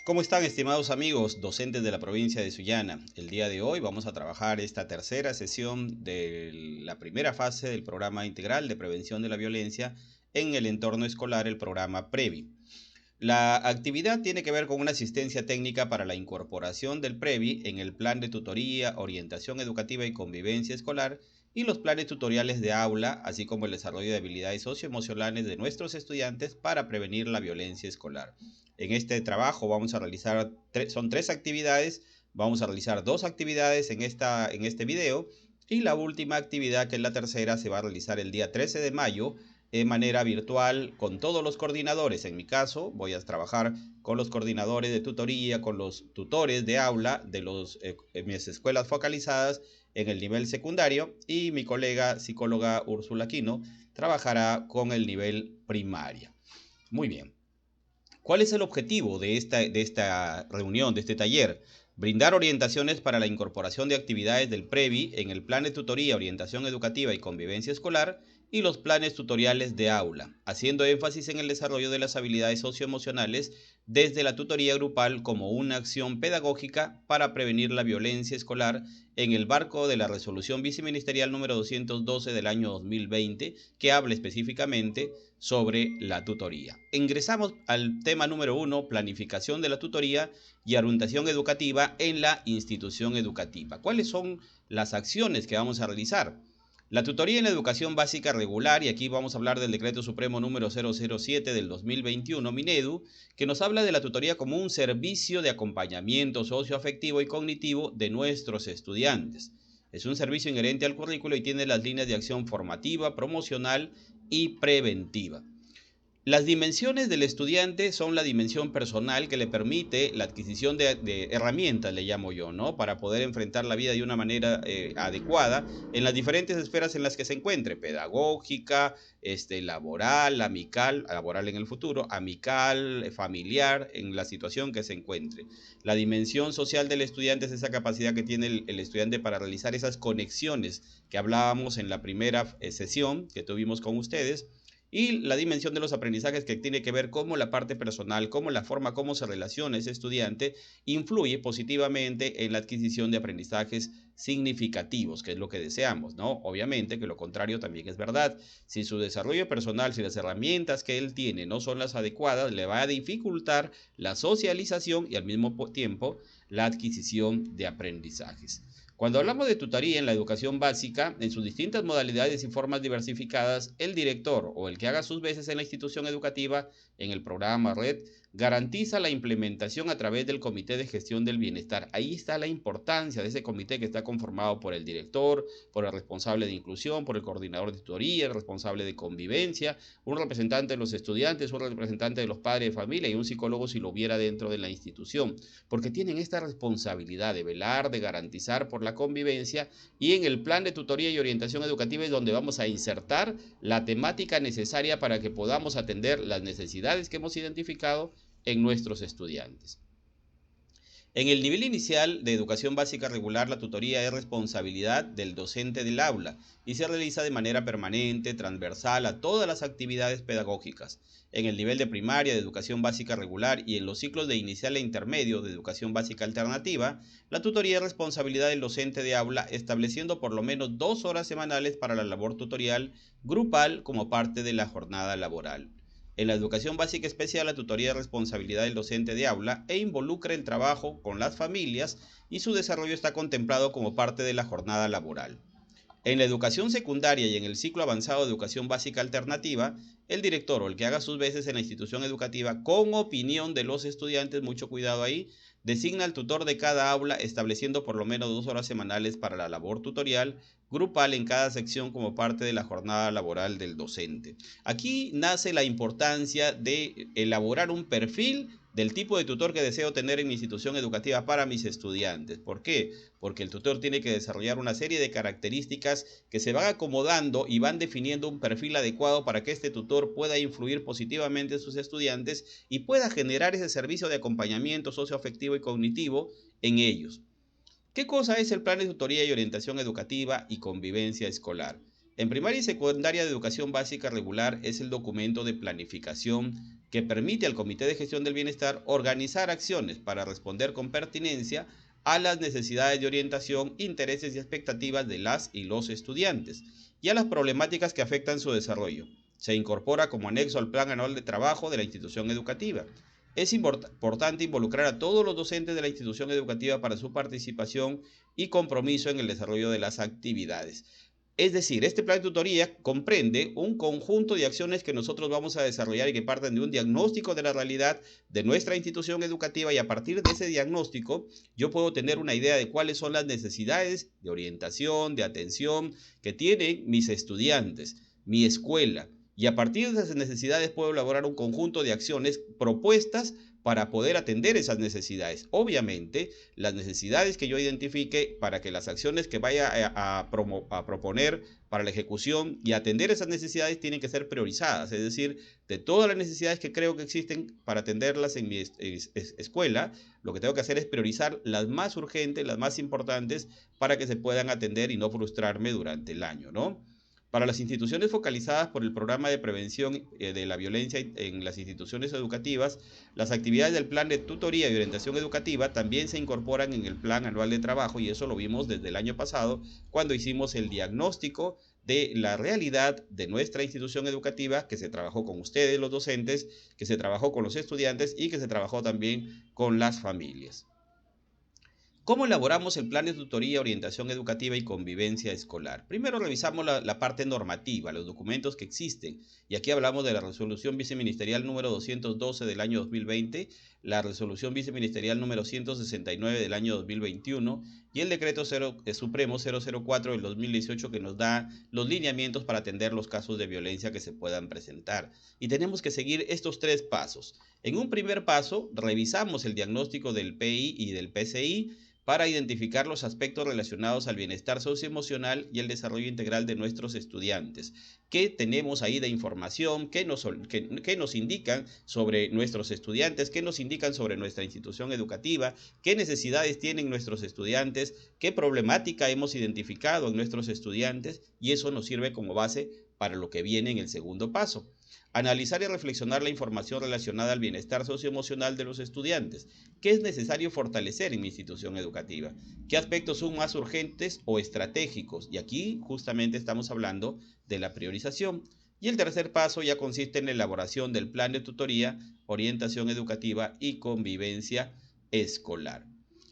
¿Cómo están, estimados amigos, docentes de la provincia de Sullana? El día de hoy vamos a trabajar esta tercera sesión de la primera fase del programa integral de prevención de la violencia en el entorno escolar, el programa PREVI. La actividad tiene que ver con una asistencia técnica para la incorporación del PREVI en el plan de tutoría, orientación educativa y convivencia escolar y los planes tutoriales de aula, así como el desarrollo de habilidades socioemocionales de nuestros estudiantes para prevenir la violencia escolar. En este trabajo vamos a realizar, son 3 actividades, vamos a realizar 2 actividades en este video y la última actividad, que es la tercera, se va a realizar el día 13 de mayo de manera virtual con todos los coordinadores. En mi caso, voy a trabajar con los coordinadores de tutoría, con los tutores de aula de mis escuelas focalizadas en el nivel secundario, y mi colega psicóloga Úrsula Quino trabajará con el nivel primaria. Muy bien. ¿Cuál es el objetivo de esta reunión, de este taller? Brindar orientaciones para la incorporación de actividades del PREVI en el plan de tutoría, orientación educativa y convivencia escolar y los planes tutoriales de aula, haciendo énfasis en el desarrollo de las habilidades socioemocionales desde la tutoría grupal como una acción pedagógica para prevenir la violencia escolar en el marco de la resolución viceministerial número 212 del año 2020, que habla específicamente sobre la tutoría. Ingresamos al tema número 1, planificación de la tutoría y orientación educativa en la institución educativa. ¿Cuáles son las acciones que vamos a realizar? La tutoría en la educación básica regular, y aquí vamos a hablar del decreto supremo número 007 del 2021, Minedu, que nos habla de la tutoría como un servicio de acompañamiento socioafectivo y cognitivo de nuestros estudiantes. Es un servicio inherente al currículo y tiene las líneas de acción formativa, promocional y preventiva. Las dimensiones del estudiante son la dimensión personal, que le permite la adquisición de herramientas, le llamo yo, ¿no? Para poder enfrentar la vida de una manera adecuada en las diferentes esferas en las que se encuentre: pedagógica, laboral, amical, laboral en el futuro, amical, familiar, en la situación que se encuentre. La dimensión social del estudiante es esa capacidad que tiene el estudiante para realizar esas conexiones que hablábamos en la primera sesión que tuvimos con ustedes. Y la dimensión de los aprendizajes, que tiene que ver cómo la parte personal, cómo la forma como se relaciona ese estudiante influye positivamente en la adquisición de aprendizajes significativos, que es lo que deseamos, ¿no? Obviamente que lo contrario también es verdad. Si su desarrollo personal, si las herramientas que él tiene no son las adecuadas, le va a dificultar la socialización y al mismo tiempo la adquisición de aprendizajes. Cuando hablamos de tutoría en la educación básica, en sus distintas modalidades y formas diversificadas, el director o el que haga sus veces en la institución educativa, en el programa Red, garantiza la implementación a través del Comité de Gestión del Bienestar. Ahí está la importancia de ese comité, que está conformado por el director, por el responsable de inclusión, por el coordinador de tutoría, el responsable de convivencia, un representante de los estudiantes, un representante de los padres de familia y un psicólogo si lo hubiera dentro de la institución, porque tienen esta responsabilidad de velar, de garantizar por la convivencia. Y en el plan de tutoría y orientación educativa es donde vamos a insertar la temática necesaria para que podamos atender las necesidades que hemos identificado en nuestros estudiantes. En el nivel inicial de educación básica regular, la tutoría es responsabilidad del docente del aula y se realiza de manera permanente, transversal a todas las actividades pedagógicas. En el nivel de primaria de educación básica regular y en los ciclos de inicial e intermedio de educación básica alternativa, la tutoría es responsabilidad del docente de aula, estableciendo por lo menos 2 horas semanales para la labor tutorial grupal como parte de la jornada laboral. En la educación básica especial, la tutoría es responsabilidad del docente de aula e involucra el trabajo con las familias, y su desarrollo está contemplado como parte de la jornada laboral. En la educación secundaria y en el ciclo avanzado de educación básica alternativa, el director o el que haga sus veces en la institución educativa, con opinión de los estudiantes, mucho cuidado ahí, designa al tutor de cada aula, estableciendo por lo menos 2 horas semanales para la labor tutorial grupal en cada sección como parte de la jornada laboral del docente. Aquí nace la importancia de elaborar un perfil del tipo de tutor que deseo tener en mi institución educativa para mis estudiantes. ¿Por qué? Porque el tutor tiene que desarrollar una serie de características que se van acomodando y van definiendo un perfil adecuado para que este tutor pueda influir positivamente en sus estudiantes y pueda generar ese servicio de acompañamiento socioafectivo y cognitivo en ellos. ¿Qué cosa es el plan de tutoría y orientación educativa y convivencia escolar? En primaria y secundaria de educación básica regular es el documento de planificación que permite al Comité de Gestión del Bienestar organizar acciones para responder con pertinencia a las necesidades de orientación, intereses y expectativas de las y los estudiantes y a las problemáticas que afectan su desarrollo. Se incorpora como anexo al Plan Anual de Trabajo de la institución educativa. Es importante involucrar a todos los docentes de la institución educativa para su participación y compromiso en el desarrollo de las actividades. Es decir, este plan de tutoría comprende un conjunto de acciones que nosotros vamos a desarrollar y que parten de un diagnóstico de la realidad de nuestra institución educativa, y a partir de ese diagnóstico yo puedo tener una idea de cuáles son las necesidades de orientación, de atención que tienen mis estudiantes, mi escuela. Y a partir de esas necesidades puedo elaborar un conjunto de acciones propuestas para poder atender esas necesidades. Obviamente, las necesidades que yo identifique para que las acciones que vaya a proponer para la ejecución y atender esas necesidades tienen que ser priorizadas. Es decir, de todas las necesidades que creo que existen para atenderlas en mi escuela, lo que tengo que hacer es priorizar las más urgentes, las más importantes, para que se puedan atender y no frustrarme durante el año, ¿no? Para las instituciones focalizadas por el programa de prevención de la violencia en las instituciones educativas, las actividades del plan de tutoría y orientación educativa también se incorporan en el plan anual de trabajo, y eso lo vimos desde el año pasado cuando hicimos el diagnóstico de la realidad de nuestra institución educativa, que se trabajó con ustedes los docentes, que se trabajó con los estudiantes y que se trabajó también con las familias. ¿Cómo elaboramos el plan de tutoría, orientación educativa y convivencia escolar? Primero revisamos la parte normativa, los documentos que existen. Y aquí hablamos de la resolución viceministerial número 212 del año 2020, la resolución viceministerial número 169 del año 2021 y el decreto supremo 004 del 2018, que nos da los lineamientos para atender los casos de violencia que se puedan presentar. Y tenemos que seguir estos tres pasos. En un primer paso, revisamos el diagnóstico del PI y del PCI para identificar los aspectos relacionados al bienestar socioemocional y el desarrollo integral de nuestros estudiantes. ¿Qué tenemos ahí de información? ¿Qué nos indican sobre nuestros estudiantes? ¿Qué nos indican sobre nuestra institución educativa? ¿Qué necesidades tienen nuestros estudiantes? ¿Qué problemática hemos identificado en nuestros estudiantes? Y eso nos sirve como base para lo que viene en el segundo paso. Analizar y reflexionar la información relacionada al bienestar socioemocional de los estudiantes. ¿Qué es necesario fortalecer en mi institución educativa? ¿Qué aspectos son más urgentes o estratégicos? Y aquí justamente estamos hablando de la priorización. Y el tercer paso ya consiste en la elaboración del plan de tutoría, orientación educativa y convivencia escolar.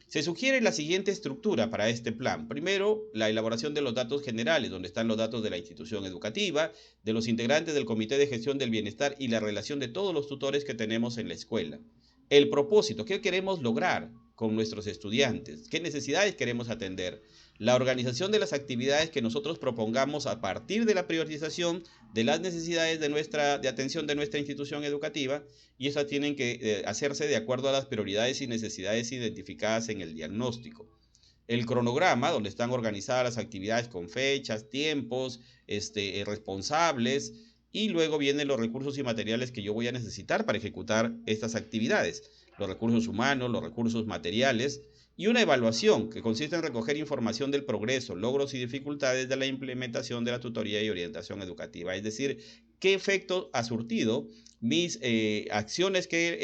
Se sugiere la siguiente estructura para este plan. Primero, la elaboración de los datos generales, donde están los datos de la institución educativa, de los integrantes del Comité de Gestión del Bienestar y la relación de todos los tutores que tenemos en la escuela. El propósito, ¿qué queremos lograr con nuestros estudiantes? ¿Qué necesidades queremos atender? La organización de las actividades que nosotros propongamos a partir de la priorización de las necesidades de atención de nuestra institución educativa, y esas tienen que hacerse de acuerdo a las prioridades y necesidades identificadas en el diagnóstico. El cronograma, donde están organizadas las actividades con fechas, tiempos, responsables, y luego vienen los recursos y materiales que yo voy a necesitar para ejecutar estas actividades, los recursos humanos, los recursos materiales, y una evaluación que consiste en recoger información del progreso, logros y dificultades de la implementación de la tutoría y orientación educativa. Es decir, qué efecto ha surtido mis acciones que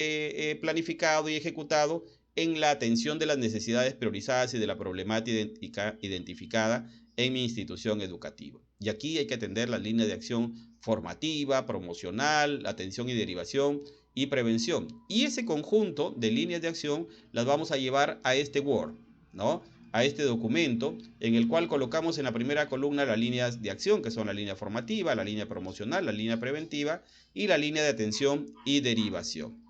he planificado y ejecutado en la atención de las necesidades priorizadas y de la problemática identificada en mi institución educativa. Y aquí hay que atender las líneas de acción formativa, promocional, atención y derivación y prevención. Y ese conjunto de líneas de acción las vamos a llevar a este Word, ¿no? A este documento, en el cual colocamos en la primera columna las líneas de acción, que son la línea formativa, la línea promocional, la línea preventiva y la línea de atención y derivación.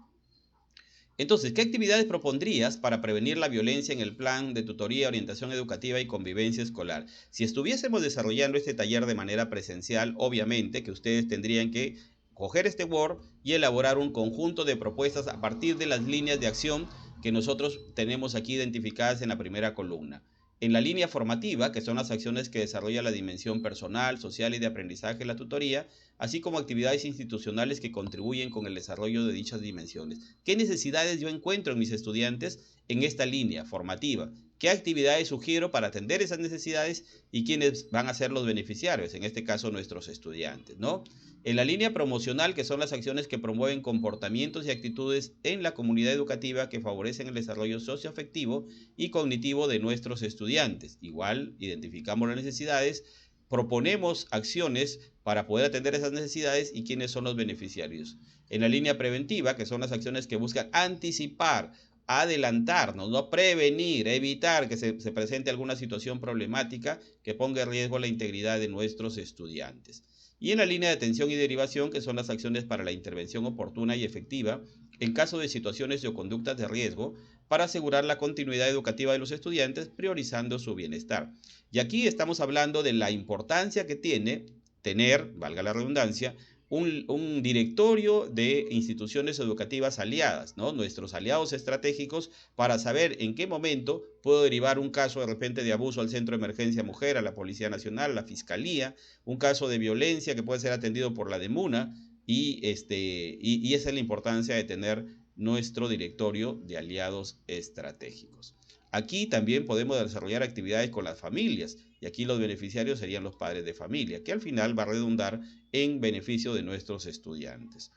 Entonces, ¿qué actividades propondrías para prevenir la violencia en el plan de tutoría, orientación educativa y convivencia escolar? Si estuviésemos desarrollando este taller de manera presencial, obviamente que ustedes tendrían que coger este Word y elaborar un conjunto de propuestas a partir de las líneas de acción que nosotros tenemos aquí identificadas en la primera columna. En la línea formativa, que son las acciones que desarrolla la dimensión personal, social y de aprendizaje en la tutoría, así como actividades institucionales que contribuyen con el desarrollo de dichas dimensiones. ¿Qué necesidades yo encuentro en mis estudiantes en esta línea formativa? qué actividades sugiero para atender esas necesidades y quiénes van a ser los beneficiarios, en este caso nuestros estudiantes, ¿no? En la línea promocional, que son las acciones que promueven comportamientos y actitudes en la comunidad educativa que favorecen el desarrollo socioafectivo y cognitivo de nuestros estudiantes. Igual, identificamos las necesidades, proponemos acciones para poder atender esas necesidades y quiénes son los beneficiarios. En la línea preventiva, que son las acciones que buscan anticipar, adelantarnos, no prevenir, evitar que se presente alguna situación problemática que ponga en riesgo la integridad de nuestros estudiantes. Y en la línea de atención y derivación, que son las acciones para la intervención oportuna y efectiva en caso de situaciones o conductas de riesgo para asegurar la continuidad educativa de los estudiantes, priorizando su bienestar. Y aquí estamos hablando de la importancia que tiene tener, valga la redundancia, un directorio de instituciones educativas aliadas, ¿no? Nuestros aliados estratégicos, para saber en qué momento puedo derivar un caso de repente de abuso al Centro de Emergencia Mujer, a la Policía Nacional, a la Fiscalía, un caso de violencia que puede ser atendido por la DEMUNA, y esa es la importancia de tener nuestro directorio de aliados estratégicos. Aquí también podemos desarrollar actividades con las familias, y aquí los beneficiarios serían los padres de familia, que al final va a redundar en beneficio de nuestros estudiantes.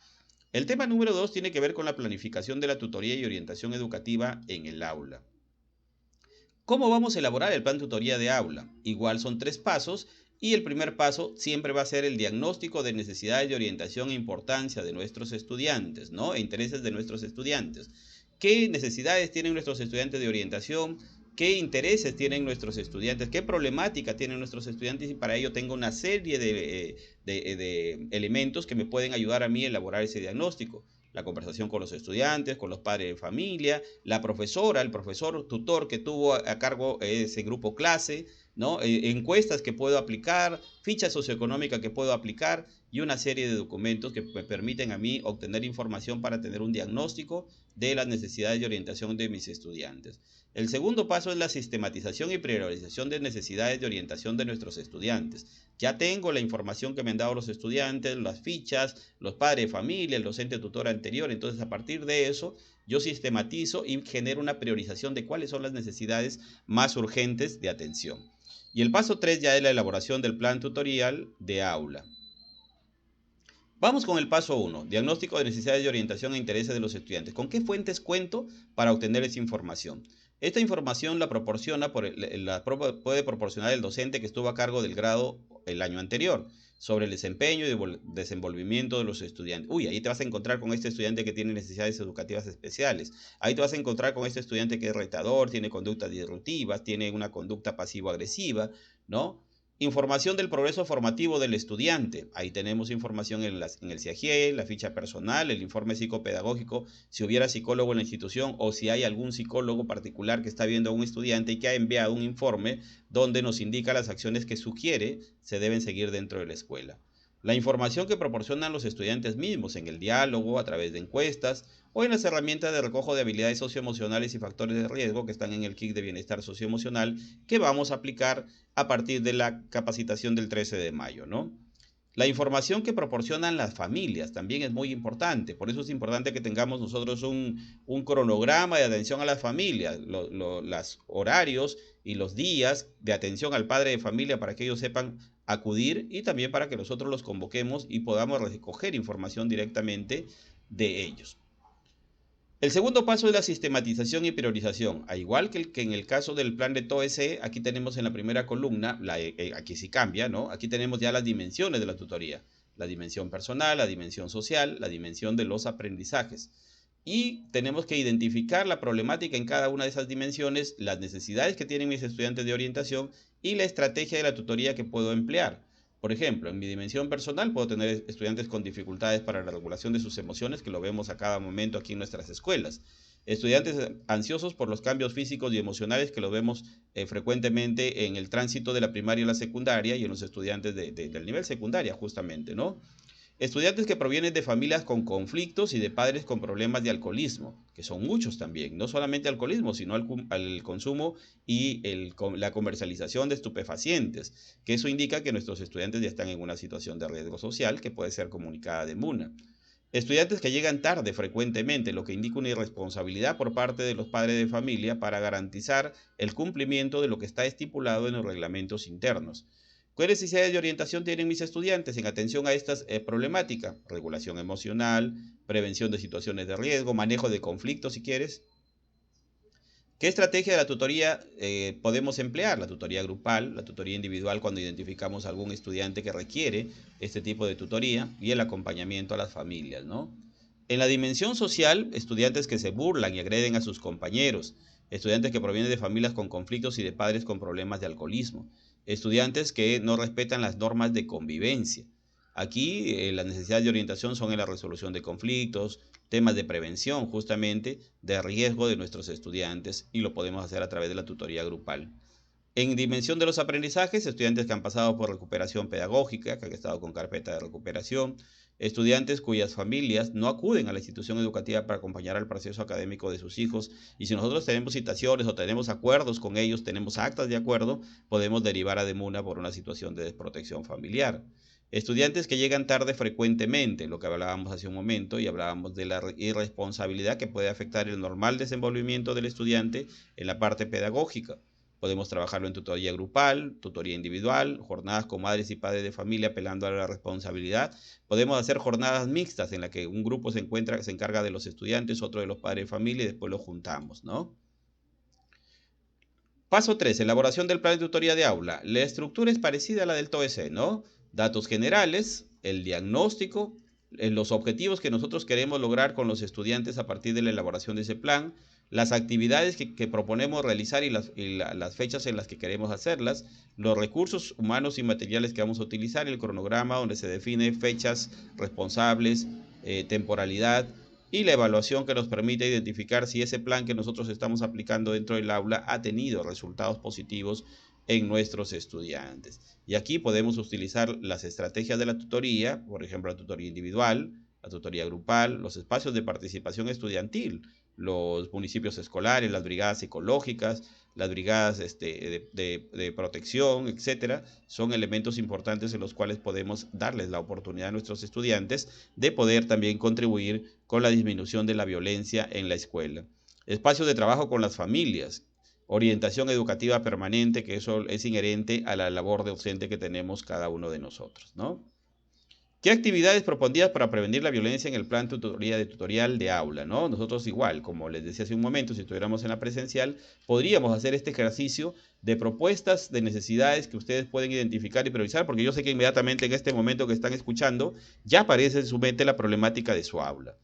El tema número 2 tiene que ver con la planificación de la tutoría y orientación educativa en el aula. ¿Cómo vamos a elaborar el plan tutoría de aula? Igual son 3 pasos, y el primer paso siempre va a ser el diagnóstico de necesidades de orientación e importancia de nuestros estudiantes, ¿no? E intereses de nuestros estudiantes. ¿Qué necesidades tienen nuestros estudiantes de orientación? ¿Qué intereses tienen nuestros estudiantes? ¿Qué problemática tienen nuestros estudiantes? Y para ello tengo una serie de elementos que me pueden ayudar a mí a elaborar ese diagnóstico. La conversación con los estudiantes, con los padres de familia, la profesora, el profesor tutor que tuvo a cargo ese grupo clase, ¿no? Encuestas que puedo aplicar, ficha socioeconómica que puedo aplicar y una serie de documentos que me permiten a mí obtener información para tener un diagnóstico de las necesidades de orientación de mis estudiantes. El segundo paso es la sistematización y priorización de necesidades de orientación de nuestros estudiantes. Ya tengo la información que me han dado los estudiantes, las fichas, los padres de familia, el docente tutor anterior. Entonces, a partir de eso, yo sistematizo y genero una priorización de cuáles son las necesidades más urgentes de atención. Y el paso 3 ya es la elaboración del plan tutorial de aula. Vamos con el paso 1, diagnóstico de necesidades de orientación e intereses de los estudiantes. ¿Con qué fuentes cuento para obtener esa información? Esta información la puede proporcionar el docente que estuvo a cargo del grado el año anterior, sobre el desempeño y desenvolvimiento de los estudiantes. Uy, ahí te vas a encontrar con este estudiante que tiene necesidades educativas especiales. Ahí te vas a encontrar con este estudiante que es retador, tiene conductas disruptivas, tiene una conducta pasivo-agresiva, ¿no? Información del progreso formativo del estudiante. Ahí tenemos información en el CIAGIE, la ficha personal, el informe psicopedagógico, si hubiera psicólogo en la institución o si hay algún psicólogo particular que está viendo a un estudiante y que ha enviado un informe donde nos indica las acciones que sugiere se deben seguir dentro de la escuela. La información que proporcionan los estudiantes mismos en el diálogo, a través de encuestas o en las herramientas de recojo de habilidades socioemocionales y factores de riesgo que están en el kit de bienestar socioemocional que vamos a aplicar a partir de la capacitación del 13 de mayo, ¿no? La información que proporcionan las familias también es muy importante. Por eso es importante que tengamos nosotros un cronograma de atención a las familias, los horarios y los días de atención al padre de familia para que ellos sepan acudir y también para que nosotros los convoquemos y podamos recoger información directamente de ellos. El segundo paso es la sistematización y priorización. Al igual que en el caso del plan de TOESE, aquí tenemos en la primera columna, aquí sí cambia, ¿no? Aquí tenemos ya las dimensiones de la tutoría. La dimensión personal, la dimensión social, la dimensión de los aprendizajes. Y tenemos que identificar la problemática en cada una de esas dimensiones, las necesidades que tienen mis estudiantes de orientación y la estrategia de la tutoría que puedo emplear. Por ejemplo, en mi dimensión personal puedo tener estudiantes con dificultades para la regulación de sus emociones, que lo vemos a cada momento aquí en nuestras escuelas. Estudiantes ansiosos por los cambios físicos y emocionales, que lo vemos frecuentemente en el tránsito de la primaria a la secundaria y en los estudiantes del nivel secundaria, justamente, ¿no? Estudiantes que provienen de familias con conflictos y de padres con problemas de alcoholismo, que son muchos también, no solamente alcoholismo, sino al consumo y la comercialización de estupefacientes, que eso indica que nuestros estudiantes ya están en una situación de riesgo social que puede ser comunicada de MUNA. Estudiantes que llegan tarde frecuentemente, lo que indica una irresponsabilidad por parte de los padres de familia para garantizar el cumplimiento de lo que está estipulado en los reglamentos internos. ¿Qué necesidades de orientación tienen mis estudiantes en atención a estas problemáticas? Regulación emocional, prevención de situaciones de riesgo, manejo de conflictos, si quieres. ¿Qué estrategia de la tutoría podemos emplear? La tutoría grupal, la tutoría individual cuando identificamos a algún estudiante que requiere este tipo de tutoría y el acompañamiento a las familias, ¿no? En la dimensión social, estudiantes que se burlan y agreden a sus compañeros, estudiantes que provienen de familias con conflictos y de padres con problemas de alcoholismo, estudiantes que no respetan las normas de convivencia. Aquí las necesidades de orientación son en la resolución de conflictos, temas de prevención justamente de riesgo de nuestros estudiantes y lo podemos hacer a través de la tutoría grupal. En dimensión de los aprendizajes, estudiantes que han pasado por recuperación pedagógica, que han estado con carpeta de recuperación, estudiantes cuyas familias no acuden a la institución educativa para acompañar al proceso académico de sus hijos, y si nosotros tenemos citaciones o tenemos acuerdos con ellos, tenemos actas de acuerdo, podemos derivar a demuna por una situación de desprotección familiar. Estudiantes que llegan tarde frecuentemente, lo que hablábamos hace un momento, y hablábamos de la irresponsabilidad que puede afectar el normal desenvolvimiento del estudiante en la parte pedagógica. Podemos trabajarlo en tutoría grupal, tutoría individual, jornadas con madres y padres de familia apelando a la responsabilidad. Podemos hacer jornadas mixtas en las que un grupo se encarga de los estudiantes, otro de los padres de familia y después los juntamos, ¿no? Paso 3, elaboración del plan de tutoría de aula. La estructura es parecida a la del TOEC, ¿no? Datos generales, el diagnóstico, los objetivos que nosotros queremos lograr con los estudiantes a partir de la elaboración de ese plan, las actividades que proponemos realizar y las fechas en las que queremos hacerlas, los recursos humanos y materiales que vamos a utilizar, el cronograma donde se define fechas responsables, temporalidad, y la evaluación que nos permite identificar si ese plan que nosotros estamos aplicando dentro del aula ha tenido resultados positivos en nuestros estudiantes. Y aquí podemos utilizar las estrategias de la tutoría, por ejemplo, la tutoría individual, la tutoría grupal, los espacios de participación estudiantil, los municipios escolares, las brigadas psicológicas, las brigadas de protección, etcétera, son elementos importantes en los cuales podemos darles la oportunidad a nuestros estudiantes de poder también contribuir con la disminución de la violencia en la escuela. Espacios de trabajo con las familias, orientación educativa permanente, que eso es inherente a la labor docente que tenemos cada uno de nosotros, ¿no? ¿Qué actividades propondrías para prevenir la violencia en el plan tutorial de aula, ¿no? Nosotros igual, como les decía hace un momento, si estuviéramos en la presencial, podríamos hacer este ejercicio de propuestas, de necesidades que ustedes pueden identificar y priorizar, porque yo sé que inmediatamente en este momento que están escuchando, ya aparece en su mente la problemática de su aula.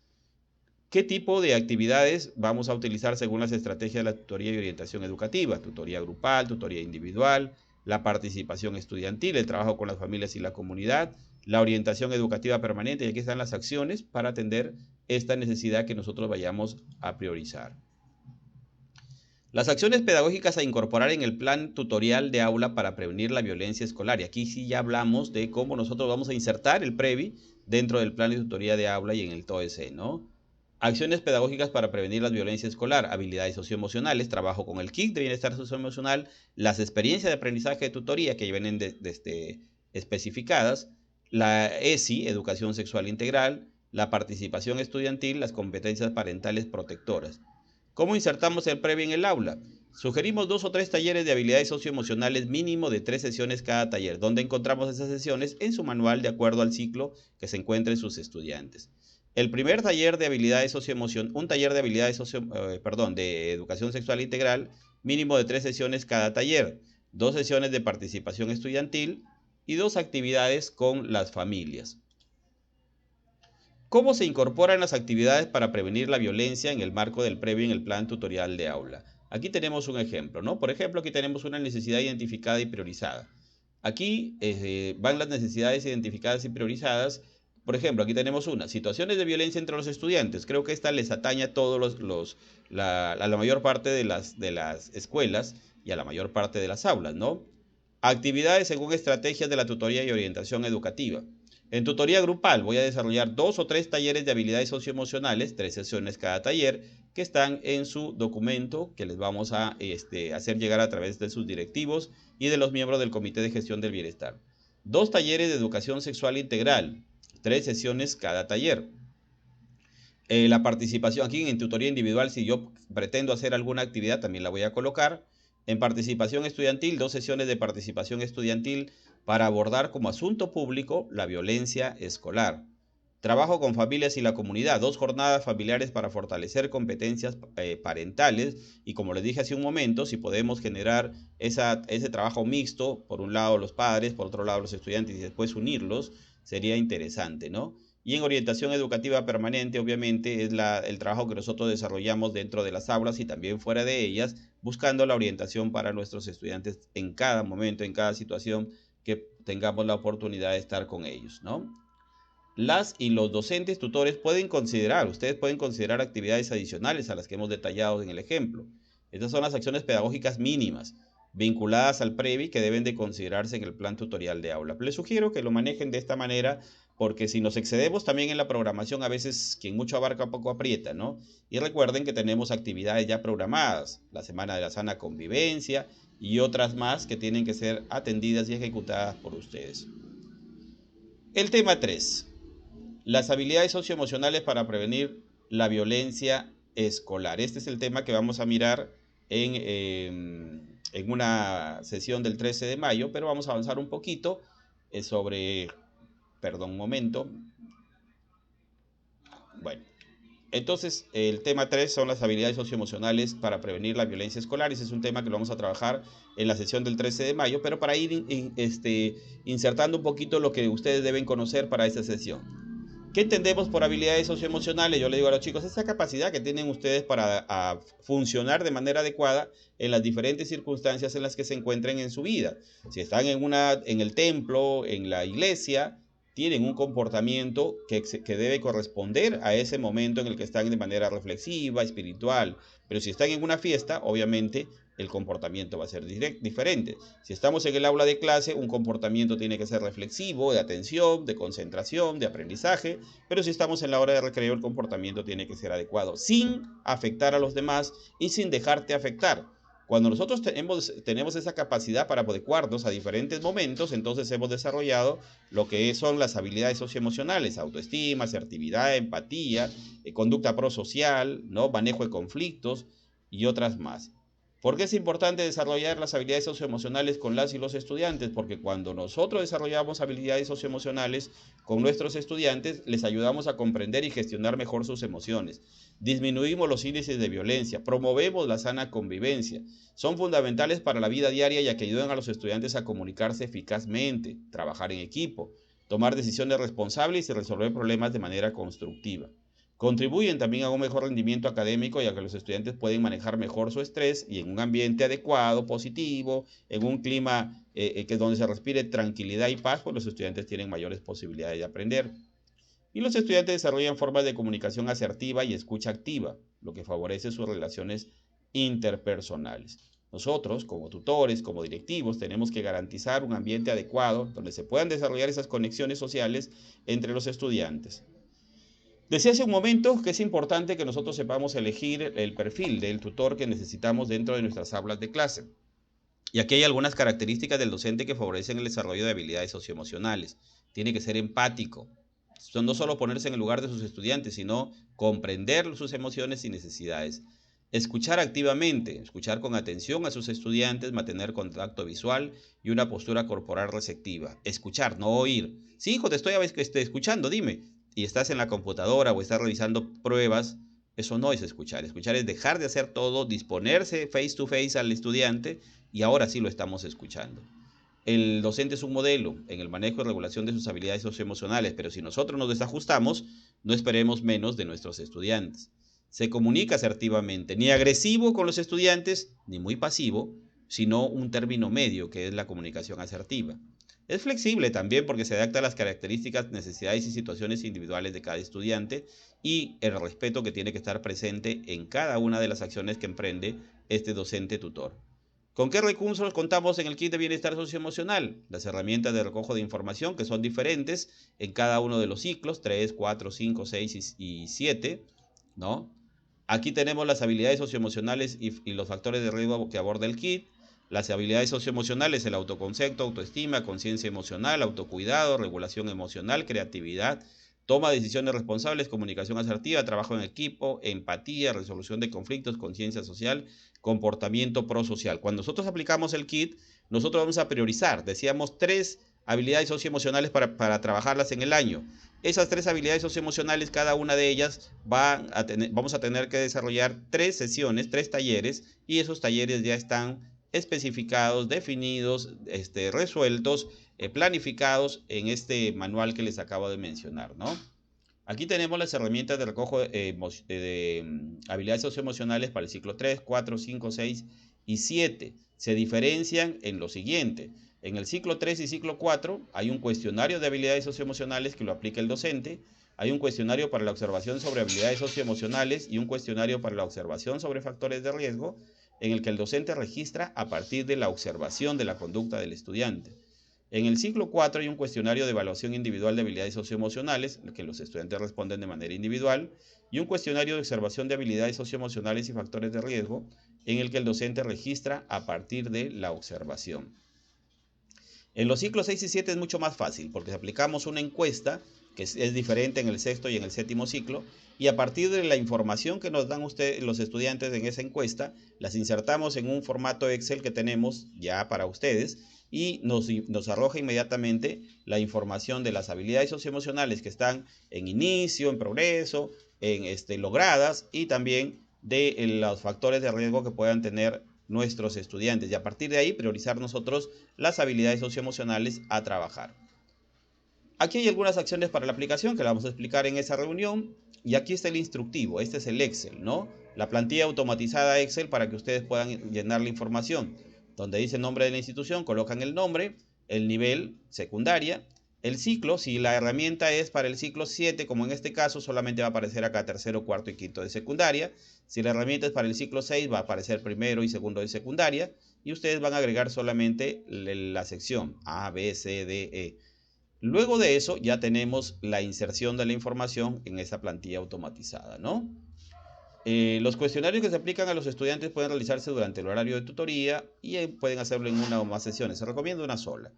¿Qué tipo de actividades vamos a utilizar según las estrategias de la tutoría y orientación educativa? Tutoría grupal, tutoría individual, la participación estudiantil, el trabajo con las familias y la comunidad, la orientación educativa permanente, y aquí están las acciones para atender esta necesidad que nosotros vayamos a priorizar. Las acciones pedagógicas a incorporar en el plan tutorial de aula para prevenir la violencia escolar. Y aquí sí ya hablamos de cómo nosotros vamos a insertar el PREVI dentro del plan de tutoría de aula y en el TOEC, ¿no? Acciones pedagógicas para prevenir la violencia escolar, habilidades socioemocionales, trabajo con el kit de bienestar socioemocional, las experiencias de aprendizaje de tutoría que vienen especificadas, la ESI, educación sexual integral, la participación estudiantil, las competencias parentales protectoras. ¿Cómo insertamos el PREVI en el aula? Sugerimos 2 o 3 talleres de habilidades socioemocionales mínimo de 3 sesiones cada taller. ¿Dónde encontramos esas sesiones? En su manual de acuerdo al ciclo que se encuentra en sus estudiantes. El primer taller de habilidades socioemocionales, un taller de habilidades de educación sexual integral, mínimo de 3 sesiones cada taller, 2 sesiones de participación estudiantil y 2 actividades con las familias. ¿Cómo se incorporan las actividades para prevenir la violencia en el marco del PREVI en el plan tutorial de aula? Aquí tenemos un ejemplo, ¿no? Por ejemplo, aquí tenemos una necesidad identificada y priorizada. Aquí van las necesidades identificadas y priorizadas. Por ejemplo, aquí tenemos una, situaciones de violencia entre los estudiantes. Creo que esta les atañe a todos a la mayor parte de las escuelas y a la mayor parte de las aulas, ¿no? Actividades según estrategias de la tutoría y orientación educativa. En tutoría grupal voy a desarrollar 2 o 3 talleres de habilidades socioemocionales, 3 sesiones cada taller, que están en su documento que les vamos a hacer llegar a través de sus directivos y de los miembros del Comité de Gestión del Bienestar. 2 talleres de educación sexual integral, 3 sesiones cada taller. La participación aquí en tutoría individual, si yo pretendo hacer alguna actividad, también la voy a colocar. En participación estudiantil, 2 sesiones de participación estudiantil para abordar como asunto público la violencia escolar. Trabajo con familias y la comunidad, 2 jornadas familiares para fortalecer competencias parentales. Y como les dije hace un momento, si podemos generar ese trabajo mixto, por un lado los padres, por otro lado los estudiantes y después unirlos, sería interesante, ¿no? Y en orientación educativa permanente, obviamente, es el trabajo que nosotros desarrollamos dentro de las aulas y también fuera de ellas, buscando la orientación para nuestros estudiantes en cada momento, en cada situación que tengamos la oportunidad de estar con ellos, ¿no? Las y los docentes tutores ustedes pueden considerar actividades adicionales a las que hemos detallado en el ejemplo. Estas son las acciones pedagógicas mínimas, vinculadas al PREVI, que deben de considerarse en el plan tutorial de aula. Les sugiero que lo manejen de esta manera, porque si nos excedemos también en la programación, a veces quien mucho abarca poco aprieta, ¿no? Y recuerden que tenemos actividades ya programadas, la Semana de la Sana Convivencia y otras más que tienen que ser atendidas y ejecutadas por ustedes. El tema 3. Las habilidades socioemocionales para prevenir la violencia escolar. Este es el tema que vamos a mirar en una sesión del 13 de mayo, pero vamos a avanzar un poquito perdón, un momento. Bueno, entonces el tema 3 son las habilidades socioemocionales para prevenir la violencia escolar. Ese es un tema que lo vamos a trabajar en la sesión del 13 de mayo, pero para ir insertando un poquito lo que ustedes deben conocer para esta sesión. ¿Qué entendemos por habilidades socioemocionales? Yo le digo a los chicos, esa capacidad que tienen ustedes para funcionar de manera adecuada en las diferentes circunstancias en las que se encuentren en su vida. Si están en el templo, en la iglesia, tienen un comportamiento que debe corresponder a ese momento en el que están de manera reflexiva, espiritual. Pero si están en una fiesta, obviamente el comportamiento va a ser diferente. Si estamos en el aula de clase, un comportamiento tiene que ser reflexivo, de atención, de concentración, de aprendizaje, pero si estamos en la hora de recreo, el comportamiento tiene que ser adecuado, sin afectar a los demás y sin dejarte afectar. Cuando nosotros tenemos esa capacidad para adecuarnos a diferentes momentos, entonces hemos desarrollado lo que son las habilidades socioemocionales: autoestima, asertividad, empatía, conducta prosocial, ¿no? Manejo de conflictos y otras más. ¿Por qué es importante desarrollar las habilidades socioemocionales con las y los estudiantes? Porque cuando nosotros desarrollamos habilidades socioemocionales con nuestros estudiantes, les ayudamos a comprender y gestionar mejor sus emociones. Disminuimos los índices de violencia, promovemos la sana convivencia. Son fundamentales para la vida diaria, ya que ayudan a los estudiantes a comunicarse eficazmente, trabajar en equipo, tomar decisiones responsables y resolver problemas de manera constructiva. Contribuyen también a un mejor rendimiento académico, ya que los estudiantes pueden manejar mejor su estrés y en un ambiente adecuado, positivo, en un clima donde se respire tranquilidad y paz, pues los estudiantes tienen mayores posibilidades de aprender. Y los estudiantes desarrollan formas de comunicación asertiva y escucha activa, lo que favorece sus relaciones interpersonales. Nosotros, como tutores, como directivos, tenemos que garantizar un ambiente adecuado donde se puedan desarrollar esas conexiones sociales entre los estudiantes. Decía hace un momento que es importante que nosotros sepamos elegir el perfil del tutor que necesitamos dentro de nuestras aulas de clase. Y aquí hay algunas características del docente que favorecen el desarrollo de habilidades socioemocionales. Tiene que ser empático. No solo ponerse en el lugar de sus estudiantes, sino comprender sus emociones y necesidades. Escuchar activamente, escuchar con atención a sus estudiantes, mantener contacto visual y una postura corporal receptiva. Escuchar, no oír. Sí, hijo, te estoy escuchando, dime. Y estás en la computadora o estás revisando pruebas, eso no es escuchar. Escuchar es dejar de hacer todo, disponerse face to face al estudiante, y ahora sí lo estamos escuchando. El docente es un modelo en el manejo y regulación de sus habilidades socioemocionales, pero si nosotros nos desajustamos, no esperemos menos de nuestros estudiantes. Se comunica asertivamente, ni agresivo con los estudiantes, ni muy pasivo, sino un término medio, que es la comunicación asertiva. Es flexible también porque se adapta a las características, necesidades y situaciones individuales de cada estudiante y el respeto que tiene que estar presente en cada una de las acciones que emprende este docente tutor. ¿Con qué recursos contamos en el kit de bienestar socioemocional? Las herramientas de recojo de información, que son diferentes en cada uno de los ciclos, 3, 4, 5, 6 y 7, ¿no? Aquí tenemos las habilidades socioemocionales y los factores de riesgo que aborda el kit. Las habilidades socioemocionales: el autoconcepto, autoestima, conciencia emocional, autocuidado, regulación emocional, creatividad. toma de decisiones responsables, comunicación asertiva, trabajo en equipo, empatía, resolución de conflictos, conciencia social, comportamiento prosocial. Cuando nosotros aplicamos el KIT, nosotros vamos a priorizar, decíamos, 3 habilidades socioemocionales para trabajarlas en el año. Esas 3 habilidades socioemocionales, cada una de ellas vamos a tener que desarrollar 3 sesiones, 3 talleres, y esos talleres ya están especificados, definidos, resueltos, planificados en este manual que les acabo de mencionar, ¿no? Aquí tenemos las herramientas de recojo de habilidades socioemocionales para el ciclo 3, 4, 5, 6 y 7. Se diferencian en lo siguiente. En el ciclo 3 y ciclo 4 hay un cuestionario de habilidades socioemocionales que lo aplica el docente. Hay un cuestionario para la observación sobre habilidades socioemocionales y un cuestionario para la observación sobre factores de riesgo, en el que el docente registra a partir de la observación de la conducta del estudiante. En el ciclo 4 hay un cuestionario de evaluación individual de habilidades socioemocionales, en el que los estudiantes responden de manera individual, y un cuestionario de observación de habilidades socioemocionales y factores de riesgo, en el que el docente registra a partir de la observación. En los ciclos 6 y 7 es mucho más fácil, porque aplicamos una encuesta, que es diferente en el sexto y en el séptimo ciclo, y a partir de la información que nos dan los estudiantes en esa encuesta, las insertamos en un formato Excel que tenemos ya para ustedes, y nos arroja inmediatamente la información de las habilidades socioemocionales que están en inicio, en progreso, en logradas, y también de los factores de riesgo que puedan tener nuestros estudiantes, y a partir de ahí priorizar nosotros las habilidades socioemocionales a trabajar. Aquí hay algunas acciones para la aplicación que la vamos a explicar en esa reunión, y aquí está el instructivo, este es el Excel, ¿no? La plantilla automatizada Excel para que ustedes puedan llenar la información. Donde dice nombre de la institución, colocan el nombre, el nivel, secundaria, el ciclo, si la herramienta es para el ciclo 7, como en este caso, solamente va a aparecer acá tercero, cuarto y quinto de secundaria. Si la herramienta es para el ciclo 6, va a aparecer primero y segundo de secundaria, y ustedes van a agregar solamente la sección A, B, C, D, E. Luego de eso ya tenemos la inserción de la información en esa plantilla automatizada, ¿no? Los cuestionarios que se aplican a los estudiantes pueden realizarse durante el horario de tutoría y pueden hacerlo en una o más sesiones. Se recomienda una sola.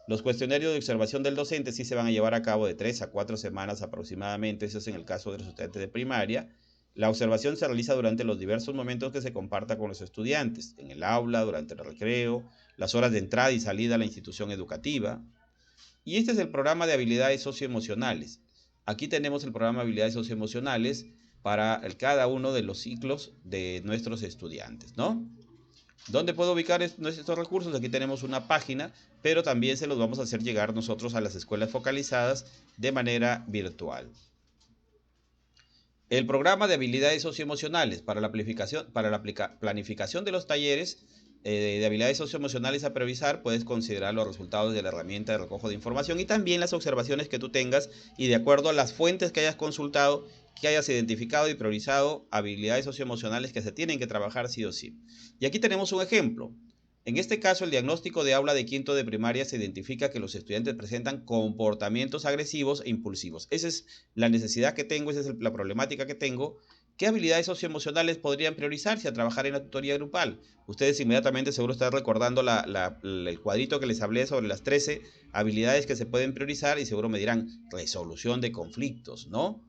Los cuestionarios de observación del docente sí se van a llevar a cabo de 3 a 4 semanas aproximadamente. Eso es en el caso de los estudiantes de primaria. La observación se realiza durante los diversos momentos que se comparta con los estudiantes, en el aula, durante el recreo, las horas de entrada y salida a la institución educativa. Y este es el programa de habilidades socioemocionales. Aquí tenemos el programa de habilidades socioemocionales para cada uno de los ciclos de nuestros estudiantes, ¿no? ¿Dónde puedo ubicar estos recursos? Aquí tenemos una página, pero también se los vamos a hacer llegar nosotros a las escuelas focalizadas de manera virtual. El programa de habilidades socioemocionales para la planificación de los talleres de habilidades socioemocionales a priorizar, puedes considerar los resultados de la herramienta de recojo de información y también las observaciones que tú tengas, y de acuerdo a las fuentes que hayas consultado, que hayas identificado y priorizado habilidades socioemocionales que se tienen que trabajar sí o sí. Y aquí tenemos un ejemplo. En este caso, el diagnóstico de aula de quinto de primaria se identifica que los estudiantes presentan comportamientos agresivos e impulsivos. Esa es la necesidad que tengo, esa es la problemática que tengo. ¿Qué habilidades socioemocionales podrían priorizarse a trabajar en la tutoría grupal? Ustedes inmediatamente seguro están recordando el cuadrito que les hablé sobre las 13 habilidades que se pueden priorizar, y seguro me dirán resolución de conflictos, ¿no?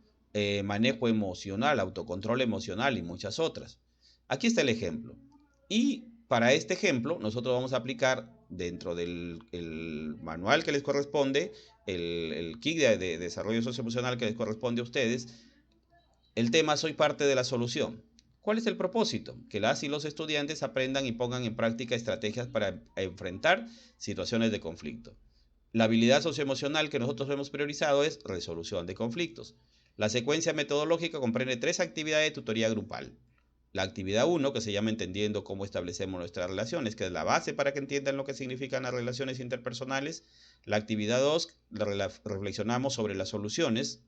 Manejo emocional, autocontrol emocional y muchas otras. Aquí está el ejemplo. Y para este ejemplo, nosotros vamos a aplicar dentro del manual que les corresponde, el kit de desarrollo socioemocional que les corresponde a ustedes, el tema Soy parte de la solución. ¿Cuál es el propósito? Que las y los estudiantes aprendan y pongan en práctica estrategias para enfrentar situaciones de conflicto. La habilidad socioemocional que nosotros hemos priorizado es resolución de conflictos. La secuencia metodológica comprende 3 actividades de tutoría grupal. La actividad 1, que se llama Entendiendo cómo establecemos nuestras relaciones, que es la base para que entiendan lo que significan las relaciones interpersonales. La actividad 2, reflexionamos sobre las soluciones.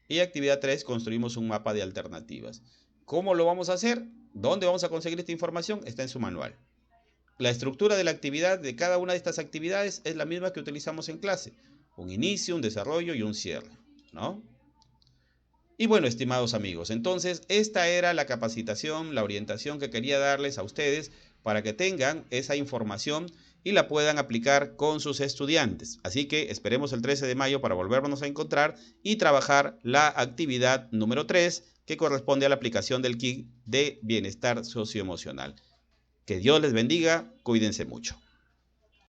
Y actividad 3, construimos un mapa de alternativas. ¿Cómo lo vamos a hacer? ¿Dónde vamos a conseguir esta información? Está en su manual. La estructura de la actividad de cada una de estas actividades es la misma que utilizamos en clase. Un inicio, un desarrollo y un cierre, ¿no? Y bueno, estimados amigos, entonces esta era la capacitación, la orientación que quería darles a ustedes para que tengan esa información y la puedan aplicar con sus estudiantes. Así que esperemos el 13 de mayo para volvernos a encontrar y trabajar la actividad número 3, que corresponde a la aplicación del kit de bienestar socioemocional. Que Dios les bendiga, cuídense mucho.